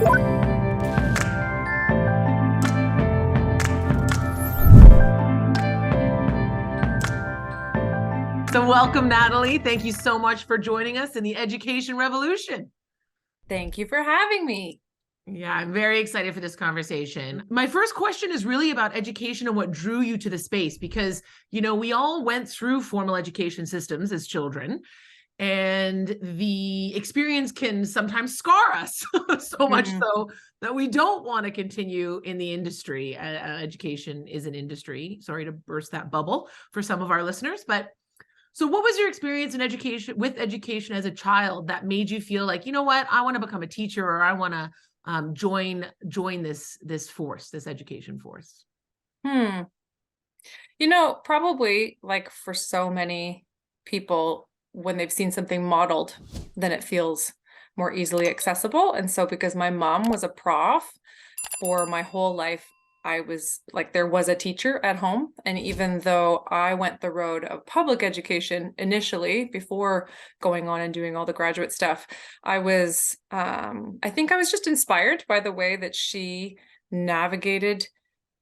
So welcome, Natalie. Thank you so much for joining us in the education revolution. Thank you for having me. Yeah, I'm very excited for this conversation. My first question is really about education and what drew you to the space, because, we all went through formal education systems as children, and the experience can sometimes scar us so much so that we don't want to continue in the industry. Education is an industry. Sorry to burst that bubble for some of our listeners, but so what was your experience in education as a child that made you feel like, you know what, I want to become a teacher, or I want to join this education force? Probably like for so many people, when they've seen something modeled, then it feels more easily accessible. And so because my mom was a prof for my whole life, I was like, there was a teacher at home. And even though I went the road of public education initially, before going on and doing all the graduate stuff, I think I was just inspired by the way that she navigated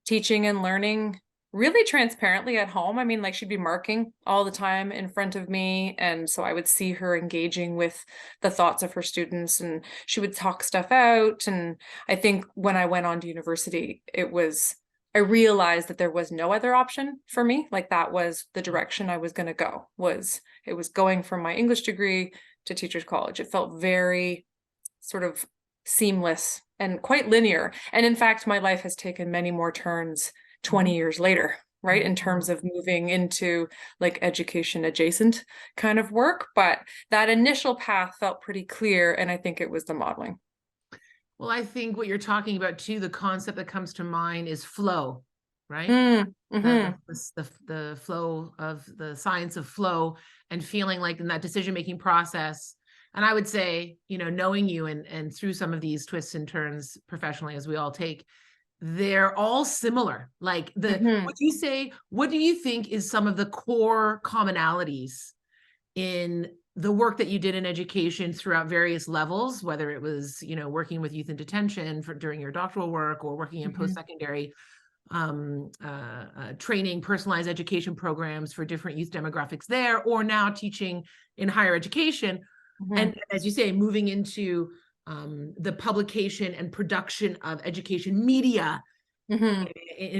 teaching and learning really transparently at home. I mean, like, she'd be marking all the time in front of me. And so I would see her engaging with the thoughts of her students, and she would talk stuff out. And I think when I went on to university, I realized that there was no other option for me. Like, that was the direction I was going to go, it was going from my English degree to teacher's college. It felt very sort of seamless and quite linear. And in fact, my life has taken many more turns 20 years later, right? In terms of moving into like education adjacent kind of work. But that initial path felt pretty clear. And I think it was the modeling. Well, I think what you're talking about too, the concept that comes to mind is flow, right? The flow of the science of flow, and feeling like in that decision-making process. And I would say, knowing you and through some of these twists and turns professionally, as we all take, they're all similar. Like what do you think is some of the core commonalities in the work that you did in education throughout various levels, whether it was, working with youth in detention during your doctoral work, or working in post-secondary training, personalized education programs for different youth demographics there, or now teaching in higher education. And as you say, moving into the publication and production of education media in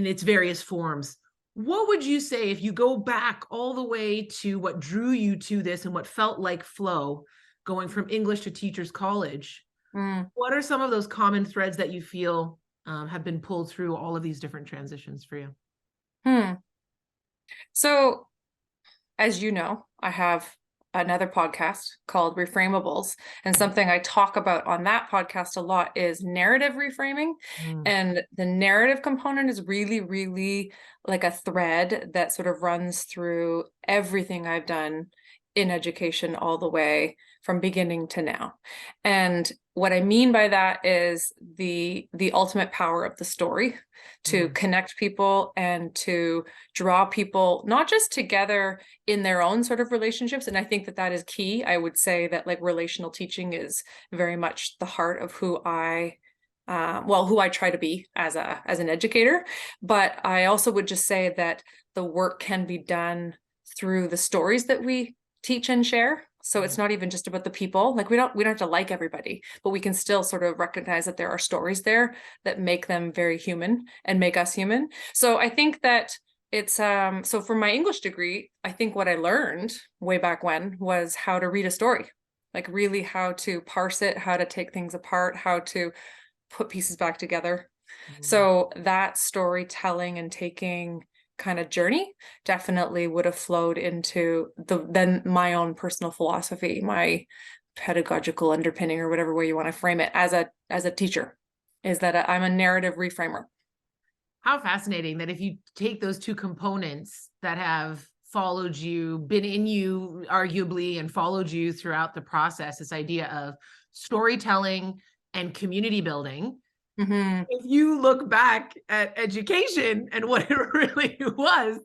its various forms. What would you say, if you go back all the way to what drew you to this and what felt like flow, going from English to teacher's college, what are some of those common threads that you feel have been pulled through all of these different transitions for you? So, as you know, I have another podcast called Reframables, and something I talk about on that podcast a lot is narrative reframing. And the narrative component is really, really like a thread that sort of runs through everything I've done in education all the way from beginning to now. And what I mean by that is the ultimate power of the story to connect people and to draw people not just together in their own sort of relationships. And I think that is key. I would say that like relational teaching is very much the heart of who I try to be as an educator. But I also would just say that the work can be done through the stories that we teach and share. So it's not even just about the people. Like we don't have to like everybody, but we can still sort of recognize that there are stories there that make them very human and make us human. So I think that it's so for my English degree, I think what I learned way back when was how to read a story, like really how to parse it, how to take things apart, how to put pieces back together. So that storytelling and taking kind of journey definitely would have flowed into then my own personal philosophy, my pedagogical underpinning, or whatever way you want to frame it as a teacher, is that I'm a narrative reframer. How fascinating that if you take those two components that have followed you, been in you arguably, and followed you throughout the process, this idea of storytelling and community building. If you look back at education and what it really was,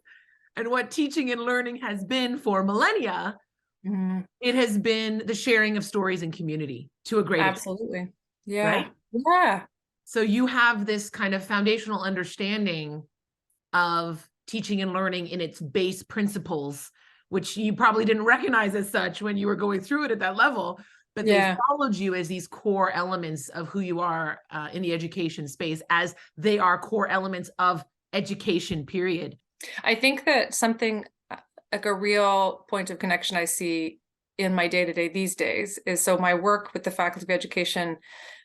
and what teaching and learning has been for millennia, it has been the sharing of stories and community to a great extent. Absolutely. Yeah. Right? Yeah. So you have this kind of foundational understanding of teaching and learning in its base principles, which you probably didn't recognize as such when you were going through it at that level, but they Yeah. followed you as these core elements of who you are in the education space, as they are core elements of education, period. I think that something like a real point of connection I see in my day-to-day these days is, so my work with the Faculty of Education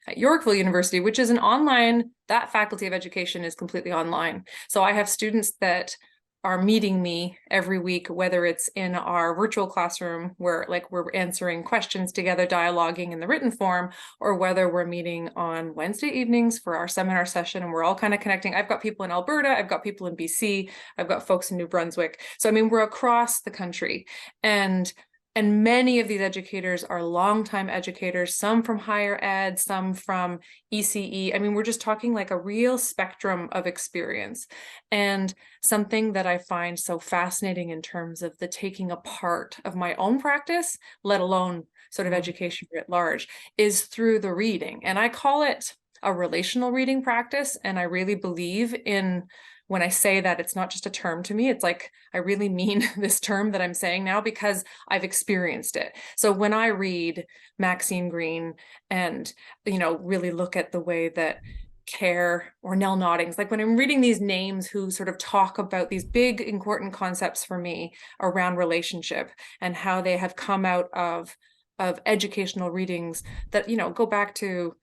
at Yorkville University, which is an online, that Faculty of Education is completely online. So I have students that are meeting me every week, whether it's in our virtual classroom where like we're answering questions together, dialoguing in the written form, or whether we're meeting on Wednesday evenings for our seminar session and we're all kind of connecting. I've got people in Alberta, I've got people in BC, I've got folks in New Brunswick. So I mean, we're across the country, and many of these educators are longtime educators, some from higher ed, some from ECE. I mean, we're just talking like a real spectrum of experience. And something that I find so fascinating in terms of the taking apart of my own practice, let alone sort of education writ large, is through the reading. And I call it a relational reading practice. And I really believe in, when I say that, it's not just a term to me, it's like, I really mean this term that I'm saying now because I've experienced it. So when I read Maxine Green and, really look at the way that Care or Nell Noddings, like when I'm reading these names who sort of talk about these big, important concepts for me around relationship and how they have come out of educational readings that, go back to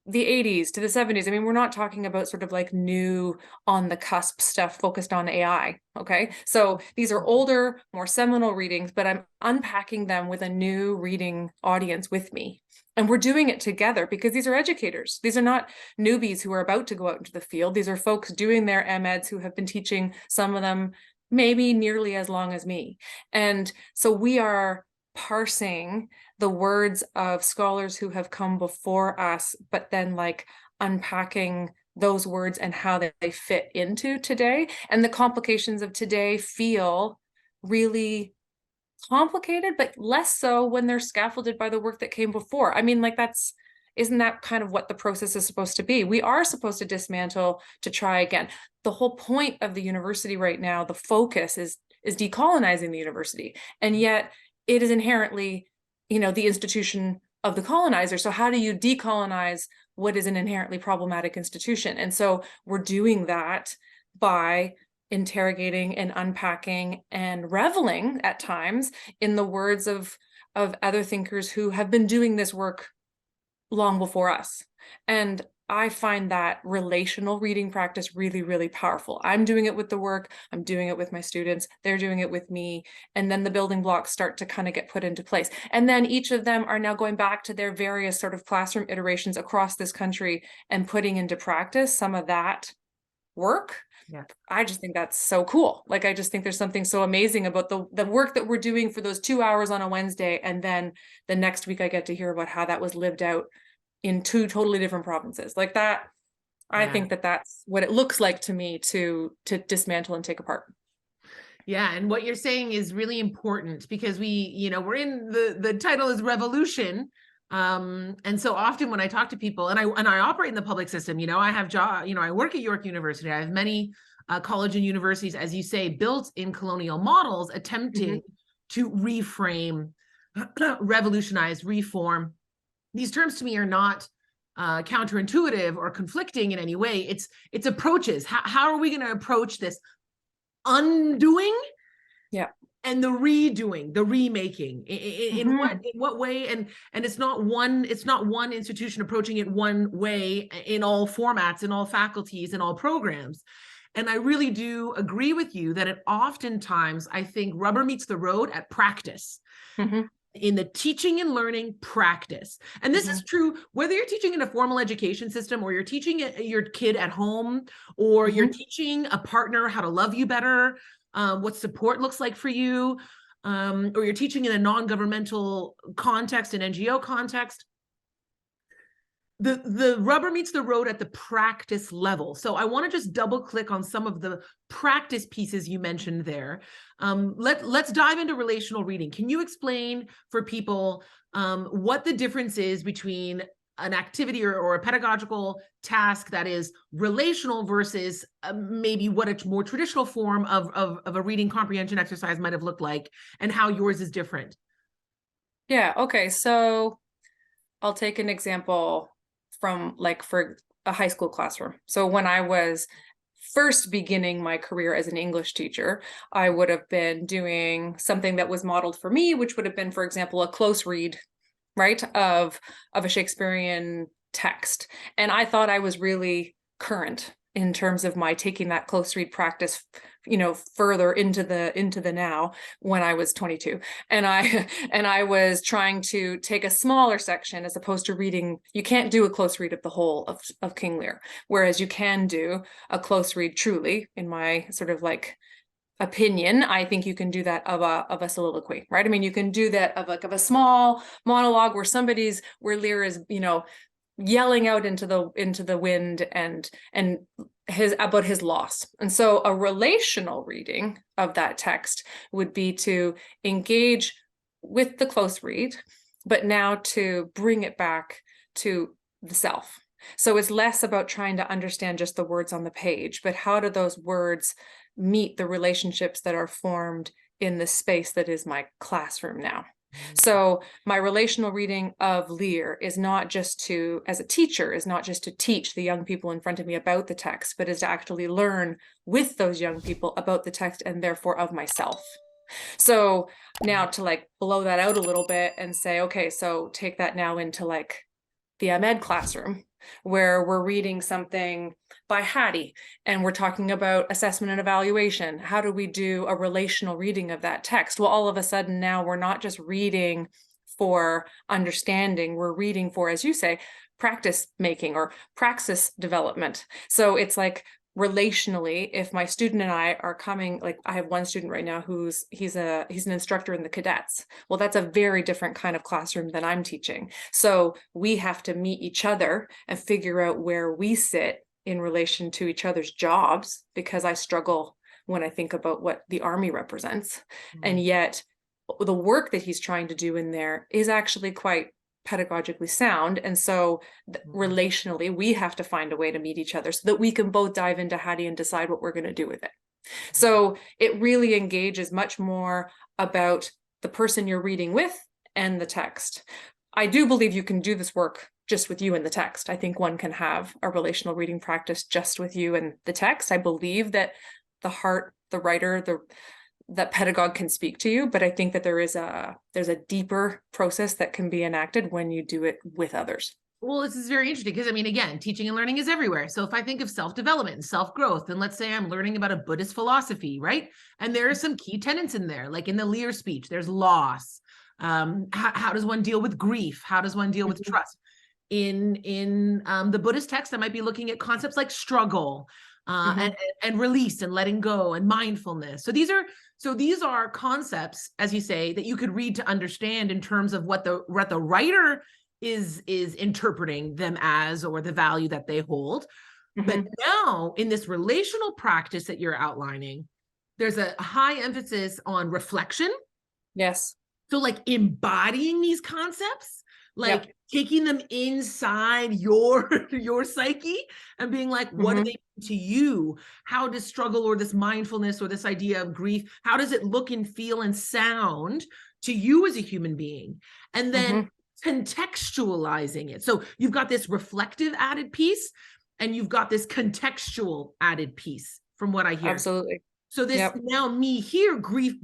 the 80s to the 70s. I mean, we're not talking about sort of like new on the cusp stuff focused on AI. Okay. So these are older, more seminal readings, but I'm unpacking them with a new reading audience with me. And we're doing it together because these are educators. These are not newbies who are about to go out into the field. These are folks doing their MEds who have been teaching, some of them maybe nearly as long as me. And so we are parsing the words of scholars who have come before us, but then like unpacking those words and how they fit into today. And the complications of today feel really complicated, but less so when they're scaffolded by the work that came before. I mean, like isn't that kind of what the process is supposed to be? We are supposed to dismantle to try again. The whole point of the university right now, the focus is decolonizing the university. And yet it is inherently, the institution of the colonizer. So how do you decolonize what is an inherently problematic institution? And so we're doing that by interrogating and unpacking and reveling at times in the words of other thinkers who have been doing this work long before us. And I find that relational reading practice really, really powerful. I'm doing it with the work, I'm doing it with my students, they're doing it with me, and then the building blocks start to kind of get put into place. And then each of them are now going back to their various sort of classroom iterations across this country and putting into practice some of that work. Yeah. I just think that's so cool. Like, I just think there's something so amazing about the work that we're doing for those 2 hours on a Wednesday. And then the next week I get to hear about how that was lived out in 2 totally different provinces like that. I think that that's what it looks like to me to dismantle and take apart. Yeah. And what you're saying is really important because we're in the title is revolution. And so often when I talk to people and I operate in the public system, I have I work at York University. I have many college and universities, as you say, built in colonial models, attempting to reframe, revolutionize, reform. These terms to me are not counterintuitive or conflicting in any way. It's approaches. How are we going to approach this undoing? Yeah. And the redoing, the remaking, in what way? And it's not one institution approaching it one way in all formats, in all faculties, in all programs. And I really do agree with you that it oftentimes, I think, rubber meets the road at practice. In the teaching and learning practice. And this is true whether you're teaching in a formal education system or you're teaching your kid at home, or you're teaching a partner how to love you better, what support looks like for you, or you're teaching in a non-governmental context, an NGO context. The rubber meets the road at the practice level. So I want to just double click on some of the practice pieces you mentioned there. Let's dive into relational reading. Can you explain for people what the difference is between an activity or a pedagogical task that is relational versus maybe what a more traditional form of a reading comprehension exercise might have looked like, and how yours is different. Yeah, okay. So I'll take an example from for a high school classroom. So when I was first beginning my career as an English teacher, I would have been doing something that was modeled for me, which would have been, for example, a close read, right, of a Shakespearean text. And I thought I was really current in terms of my taking that close read practice, further into the now, when I was 22. And I was trying to take a smaller section, as opposed to reading. You can't do a close read of the whole of King Lear, whereas you can do a close read, truly, in my sort of opinion. I think you can do that of a soliloquy, right? I mean, you can do that of a small monologue where Lear is, yelling out into the wind and about his loss. And so a relational reading of that text would be to engage with the close read, but now to bring it back to the self. So it's less about trying to understand just the words on the page, but how do those words meet the relationships that are formed in the space that is my classroom now. So my relational reading of Lear is not just to, as a teacher, is not just to teach the young people in front of me about the text, but is to actually learn with those young people about the text, and therefore of myself. So now to blow that out a little bit and say, okay, so take that now into the AMED classroom, where we're reading something by Hattie and we're talking about assessment and evaluation. How do we do a relational reading of that text? Well, all of a sudden now we're not just reading for understanding, we're reading for, as you say, practice making or praxis development. So it's relationally, if my student and I are coming, I have one student right now he's an instructor in the cadets. Well, that's a very different kind of classroom than I'm teaching. So we have to meet each other and figure out where we sit in relation to each other's jobs, because I struggle when I think about what the Army represents. And yet the work that he's trying to do in there is actually quite pedagogically sound. And so relationally, we have to find a way to meet each other so that we can both dive into Hattie and decide what we're going to do with it. So it really engages much more about the person you're reading with and the text. I do believe you can do this work just with you and the text. I think one can have a relational reading practice just with you and the text. I believe that the heart, the writer, that pedagogue can speak to you, but I think that there's a deeper process that can be enacted when you do it with others. Well, this is very interesting because, I mean, again, teaching and learning is everywhere. So if I think of self-development and self-growth, and let's say I'm learning about a Buddhist philosophy, right? And there are some key tenets in there, like in the Lear speech, there's loss. How does one deal with grief? How does one deal with trust? In the Buddhist text, I might be looking at concepts like struggle, and release and letting go and mindfulness. So these are concepts, as you say, that you could read to understand in terms of what the writer is interpreting them as, or the value that they hold. But now in this relational practice that you're outlining, there's a high emphasis on reflection. Yes. So embodying these concepts, taking them inside your psyche and being what do they mean to you? How does struggle, or this mindfulness, or this idea of grief, how does it look and feel and sound to you as a human being? And then contextualizing it. So you've got this reflective added piece, and you've got this contextual added piece, from what I hear. Absolutely. So this now me here, grief,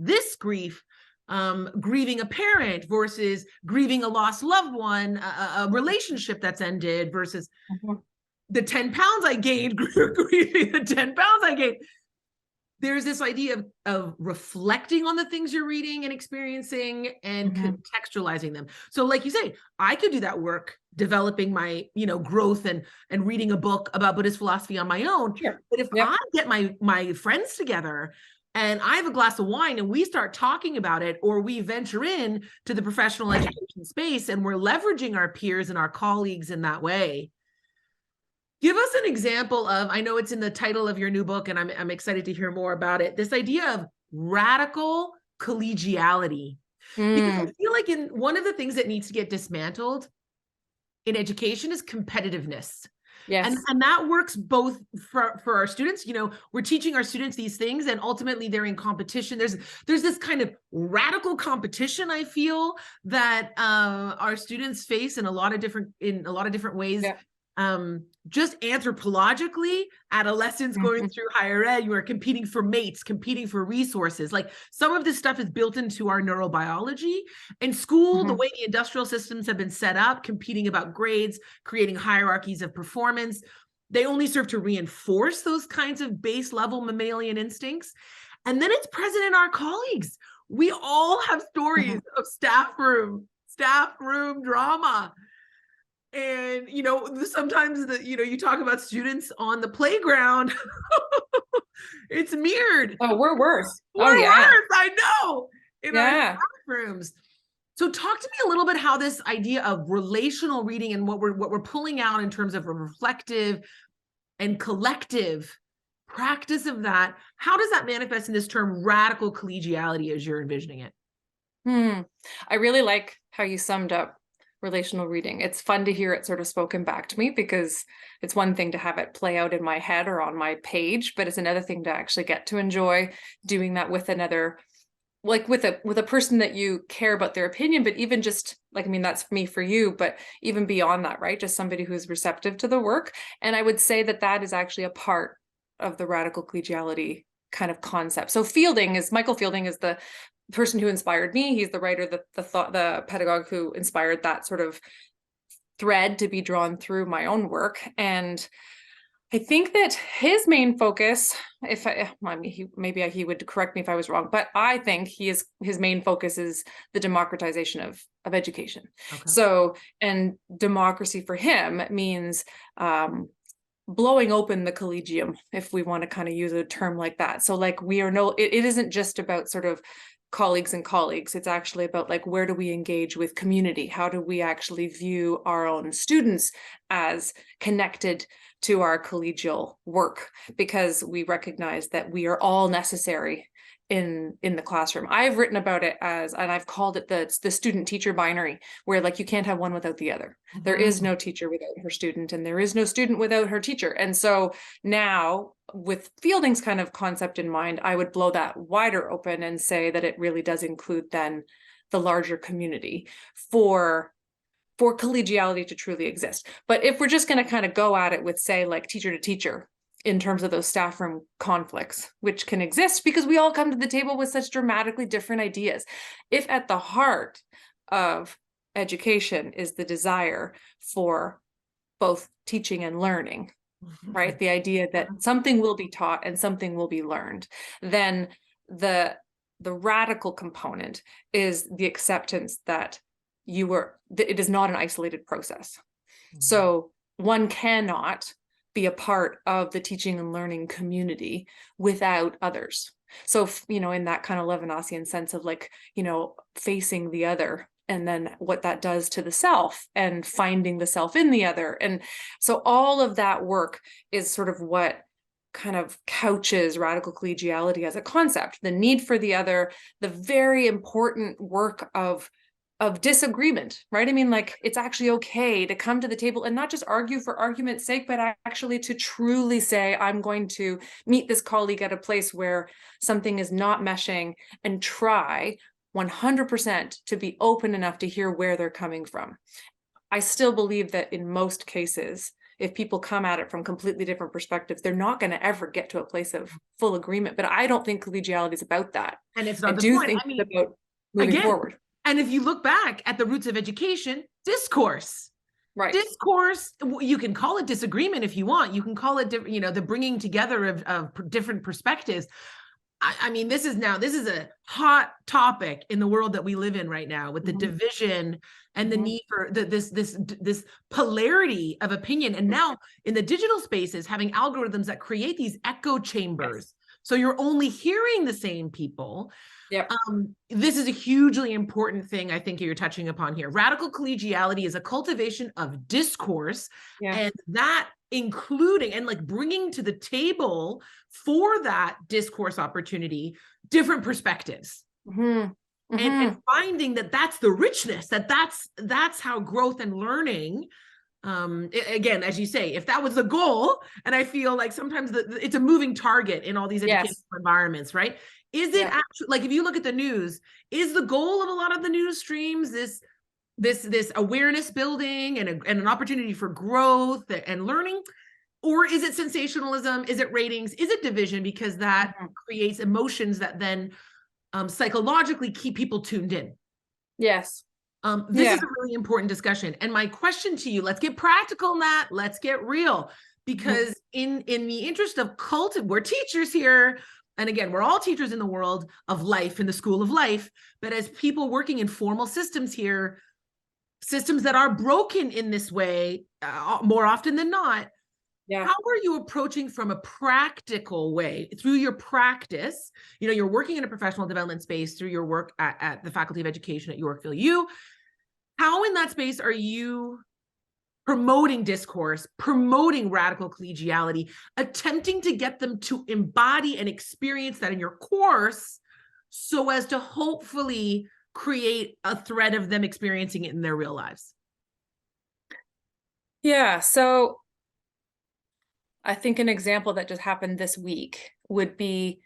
grieving a parent versus grieving a lost loved one, a relationship that's ended versus the 10 pounds I gained, grieving the 10 pounds I gained. There's this idea of reflecting on the things you're reading and experiencing and contextualizing them. So like you say, I could do that work, developing my, growth and reading a book about Buddhist philosophy on my own. Sure. But if I get my friends together and I have a glass of wine and we start talking about it, or we venture in to the professional education space and we're leveraging our peers and our colleagues in that way. Give us an example of, I know it's in the title of your new book, and I'm excited to hear more about it, this idea of radical collegiality. Because I feel in one of the things that needs to get dismantled in education is competitiveness. Yes. And that works both for our students. You know, we're teaching our students these things, and ultimately they're in competition. There's this kind of radical competition, I feel, that our students face in a lot of different ways. Yeah. Just anthropologically, adolescents going through higher ed, you are competing for mates, competing for resources. Like, some of this stuff is built into our neurobiology. In school, the way the industrial systems have been set up, competing about grades, creating hierarchies of performance, they only serve to reinforce those kinds of base level mammalian instincts. And then it's present in our colleagues. We all have stories of staff room drama. And, you know, sometimes you talk about students on the playground. It's mirrored. Oh, we're worse. We're yeah. worse, I know, in our classrooms. So talk to me a little bit how this idea of relational reading and what we're pulling out in terms of a reflective and collective practice of that, how does that manifest in this term radical collegiality as you're envisioning it? I really like how you summed up relational reading. It's fun to hear it sort of spoken back to me, because it's one thing to have it play out in my head or on my page, but it's another thing to actually get to enjoy doing that with another, like with a person that you care about their opinion, but even just like, I mean, that's me for you, but even beyond that, right? Just somebody who's receptive to the work. And I would say that that is actually a part of the radical collegiality kind of concept. So Michael Fielding is the person who inspired me. He's the writer, the pedagogue who inspired that sort of thread to be drawn through my own work. And I think that his main focus, he would correct me if I was wrong, but I think his main focus is the democratization of education. Okay. So, and democracy for him means blowing open the collegium, if we want to kind of use a term like that. So like it isn't just about sort of colleagues. It's actually about like, where do we engage with community? How do we actually view our own students as connected to our collegial work? Because we recognize that we are all necessary in the classroom. I've written about it and I've called it the student teacher binary, where like you can't have one without the other. There is no teacher without her student, and there is no student without her teacher. And so now, with Fielding's kind of concept in mind, I would blow that wider open and say that it really does include then the larger community for collegiality to truly exist. But if we're just going to kind of go at it with, say, like teacher to teacher, in terms of those staff room conflicts, which can exist because we all come to the table with such dramatically different ideas. If at the heart of education is the desire for both teaching and learning, right? The idea that something will be taught and something will be learned, then the radical component is the acceptance that it is not an isolated process. So one cannot be a part of the teaching and learning community without others. So, in that kind of Levinasian sense of like, facing the other, and then what that does to the self and finding the self in the other. And so all of that work is sort of what kind of couches radical collegiality as a concept, the need for the other, the very important work of disagreement, right? I mean, like, it's actually okay to come to the table and not just argue for argument's sake, but actually to truly say, I'm going to meet this colleague at a place where something is not meshing, and try 100% to be open enough to hear where they're coming from. I still believe that in most cases, if people come at it from completely different perspectives, they're not going to ever get to a place of full agreement. But I don't think collegiality is about that. And it's not the point. Think it's about moving forward. And if you look back at the roots of education, discourse. Right. Discourse, you can call it disagreement if you want. You can call it, the bringing together of different perspectives. I mean, this is a hot topic in the world that we live in right now, with the division and the need for this polarity of opinion. And now in the digital spaces, having algorithms that create these echo chambers. So you're only hearing the same people. Yep. This is a hugely important thing I think you're touching upon here. Radical collegiality is a cultivation of discourse, and that including and like bringing to the table for that discourse opportunity different perspectives, and finding that that's the richness, that's how growth and learning Again, as you say, if that was the goal, and I feel like sometimes it's a moving target in all these educational environments, right? Is it actually, like, if you look at the news, is the goal of a lot of the news streams this awareness building and an opportunity for growth and learning? Or is it sensationalism? Is it ratings? Is it division? Because that creates emotions that then psychologically keep people tuned in. Yes. This is a really important discussion. And my question to you, let's get practical, Nat, let's get real, because in the interest of we're teachers here. And again, we're all teachers in the world of life, in the school of life. But as people working in formal systems here, systems that are broken in this way, more often than not, how are you approaching from a practical way through your practice? You know, you're working in a professional development space through your work at the Faculty of Education at Yorkville U. How in that space are you promoting discourse, promoting radical collegiality, attempting to get them to embody and experience that in your course so as to hopefully create a thread of them experiencing it in their real lives? Yeah, so I think an example that just happened this week would be,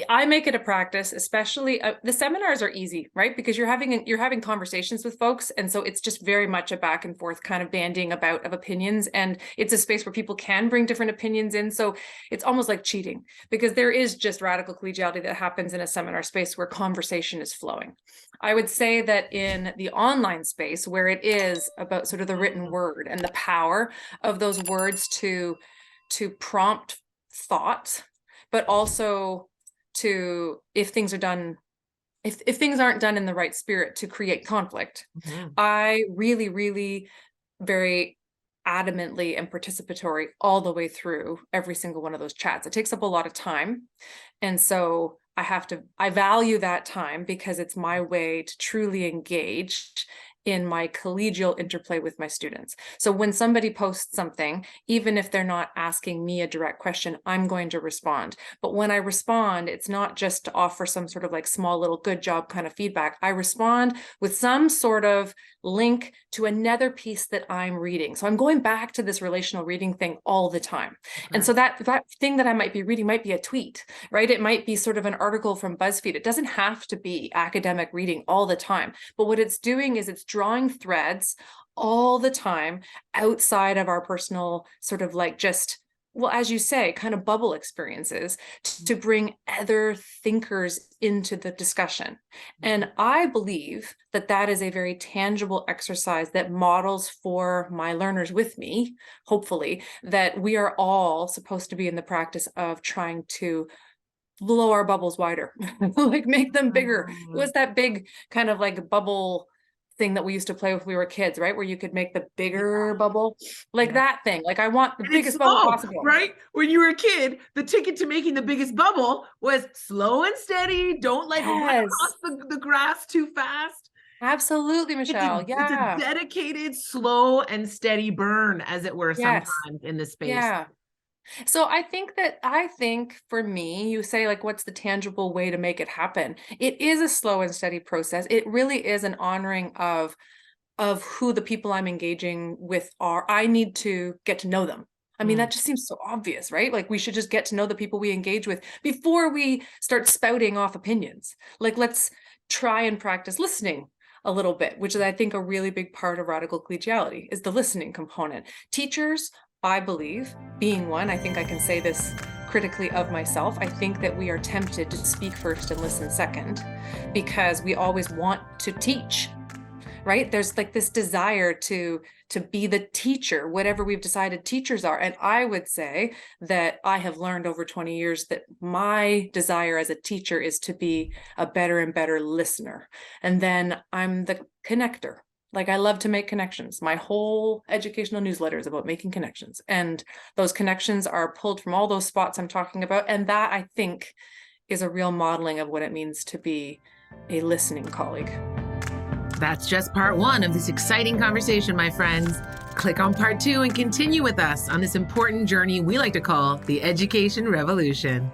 I make it a practice, especially the seminars are easy, right? Because you're having conversations with folks. And so it's just very much a back and forth kind of bandying about of opinions. And it's a space where people can bring different opinions in. So it's almost like cheating, because there is just radical collegiality that happens in a seminar space where conversation is flowing. I would say that in the online space, where it is about sort of the written word and the power of those words to prompt thought, but also to, if things are done, if things aren't done in the right spirit, to create conflict. I really, really very adamantly and participatory all the way through every single one of those chats. It takes up a lot of time. And so I value that time, because it's my way to truly engage in my collegial interplay with my students. So when somebody posts something, even if they're not asking me a direct question, I'm going to respond. But when I respond, it's not just to offer some sort of like small little good job kind of feedback. I respond with some sort of link to another piece that I'm reading. So I'm going back to this relational reading thing all the time. And so that thing that I might be reading might be a tweet, right? It might be sort of an article from BuzzFeed. It doesn't have to be academic reading all the time. But what it's doing is it's drawing threads all the time outside of our personal sort of like just, well, as you say, kind of bubble experiences to bring other thinkers into the discussion. And I believe that that is a very tangible exercise that models for my learners with me, hopefully, that we are all supposed to be in the practice of trying to blow our bubbles wider, like make them bigger. It was that big kind of like bubble thing that we used to play with when we were kids, right? Where you could make the bigger bubble, like that thing. Like I want the biggest bubble possible. Right? When you were a kid, the ticket to making the biggest bubble was slow and steady. Don't like run across the grass too fast. Absolutely, Michelle. It's a dedicated, slow and steady burn, as it were, sometimes in this space. Yeah. So I think for me, you say like, what's the tangible way to make it happen? It is a slow and steady process. It really is an honoring of who the people I'm engaging with are. I need to get to know them. I mean, that just seems so obvious, right? Like we should just get to know the people we engage with before we start spouting off opinions. Like, let's try and practice listening a little bit, which is, I think, a really big part of radical collegiality is the listening component. Teachers, I believe, being one, I think I can say this critically of myself, I think that we are tempted to speak first and listen second, because we always want to teach, right? There's like this desire to be the teacher, whatever we've decided teachers are. And I would say that I have learned over 20 years that my desire as a teacher is to be a better and better listener. And then I'm the connector. Like I love to make connections. My whole educational newsletter is about making connections. And those connections are pulled from all those spots I'm talking about. And that, I think, is a real modeling of what it means to be a listening colleague. That's just part one of this exciting conversation, my friends. Click on part two and continue with us on this important journey we like to call the education revolution.